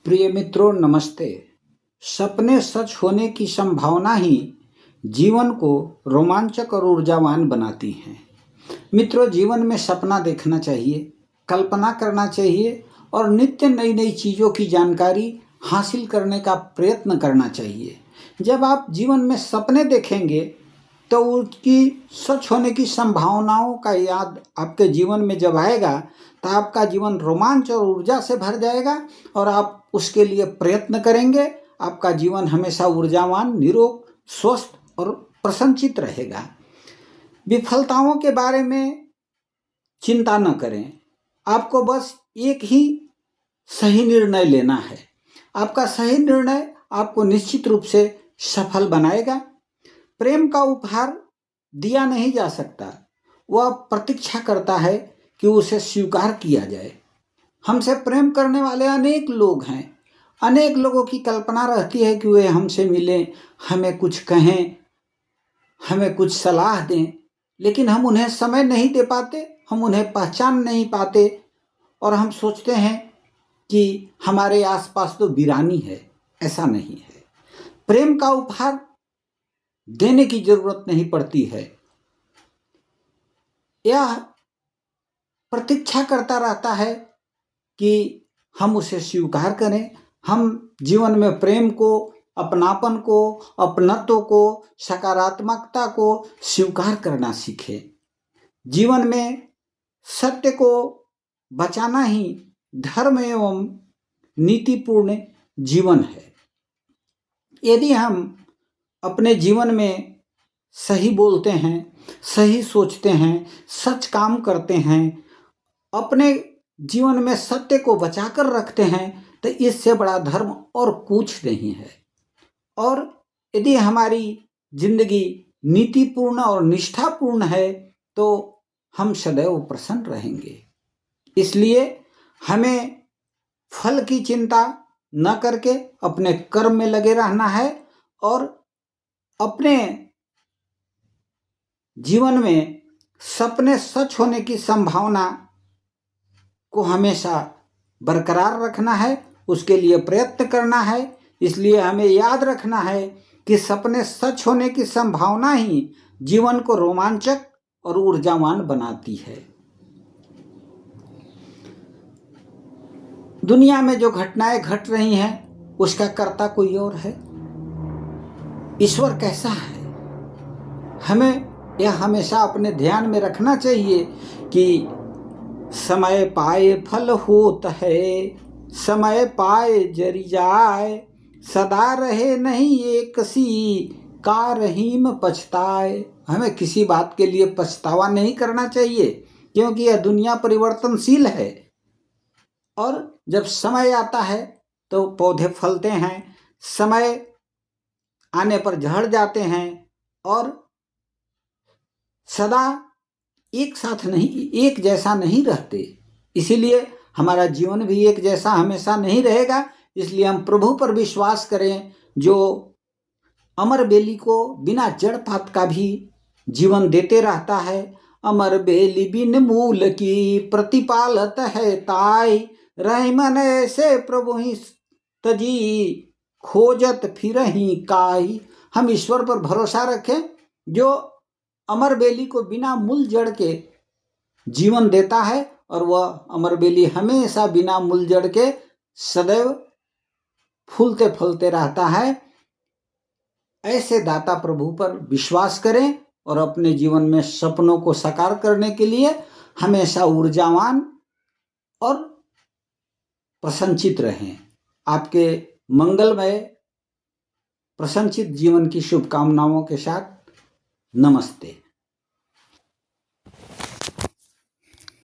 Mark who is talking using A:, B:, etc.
A: प्रिय मित्रों, नमस्ते। सपने सच होने की संभावना ही जीवन को रोमांचक और ऊर्जावान बनाती हैं। मित्रों, जीवन में सपना देखना चाहिए, कल्पना करना चाहिए और नित्य नई नई चीज़ों की जानकारी हासिल करने का प्रयत्न करना चाहिए। जब आप जीवन में सपने देखेंगे तो उसकी सच होने की संभावनाओं का याद आपके जीवन में जब आएगा तो आपका जीवन रोमांच और ऊर्जा से भर जाएगा और आप उसके लिए प्रयत्न करेंगे। आपका जीवन हमेशा ऊर्जावान, निरोग, स्वस्थ और प्रसन्नचित रहेगा। विफलताओं के बारे में चिंता न करें। आपको बस एक ही सही निर्णय लेना है। आपका सही निर्णय आपको निश्चित रूप से सफल बनाएगा। प्रेम का उपहार दिया नहीं जा सकता, वह प्रतीक्षा करता है कि उसे स्वीकार किया जाए। हमसे प्रेम करने वाले अनेक लोग हैं। अनेक लोगों की कल्पना रहती है कि वे हमसे मिलें, हमें कुछ कहें, हमें कुछ सलाह दें, लेकिन हम उन्हें समय नहीं दे पाते, हम उन्हें पहचान नहीं पाते और हम सोचते हैं कि हमारे आसपास तो वीरानी है। ऐसा नहीं है। प्रेम का उपहार देने की जरूरत नहीं पड़ती है। यह प्रतीक्षा करता रहता है कि हम उसे स्वीकार करें। हम जीवन में प्रेम को, अपनापन को, अपनत्व को, सकारात्मकता को स्वीकार करना सीखें। जीवन में सत्य को बचाना ही धर्म एवं नीतिपूर्ण जीवन है। यदि हम अपने जीवन में सही बोलते हैं, सही सोचते हैं, सच काम करते हैं, अपने जीवन में सत्य को बचाकर रखते हैं तो इससे बड़ा धर्म और कुछ नहीं है। और यदि हमारी जिंदगी नीतिपूर्ण और निष्ठापूर्ण है तो हम सदैव प्रसन्न रहेंगे। इसलिए हमें फल की चिंता न करके अपने कर्म में लगे रहना है और अपने जीवन में सपने सच होने की संभावना को हमेशा बरकरार रखना है, उसके लिए प्रयत्न करना है। इसलिए हमें याद रखना है कि सपने सच होने की संभावना ही जीवन को रोमांचक और ऊर्जावान बनाती है। दुनिया में जो घटनाएं घट रही हैं उसका कर्ता कोई और है। ईश्वर कैसा है, हमें यह हमेशा अपने ध्यान में रखना चाहिए कि समय पाए फल होत है, समय पाए जरि जाए, सदा रहे नहीं एक सी, का रहीम पछताए। हमें किसी बात के लिए पछतावा नहीं करना चाहिए क्योंकि यह दुनिया परिवर्तनशील है और जब समय आता है तो पौधे फलते हैं, समय आने पर झड़ जाते हैं और सदा एक साथ नहीं, एक जैसा नहीं रहते। इसीलिए हमारा जीवन भी एक जैसा हमेशा नहीं रहेगा। इसलिए हम प्रभु पर विश्वास करें जो अमर बेली को बिना जड़ पात का भी जीवन देते रहता है। अमर बेली बिन मूल की प्रतिपालत है ताई, रही मन ऐसे प्रभु ही तजी, खोजत फिर ही काई। हम ईश्वर पर भरोसा रखें जो अमर बेली को बिना मूल जड़ के जीवन देता है और वह अमर बेली हमेशा बिना मूल जड़ के सदैव फूलते फलते रहता है। ऐसे दाता प्रभु पर विश्वास करें और अपने जीवन में सपनों को साकार करने के लिए हमेशा ऊर्जावान और प्रसन्नचित रहें। आपके मंगलमय प्रसन्नचित जीवन की शुभकामनाओं के साथ नमस्ते।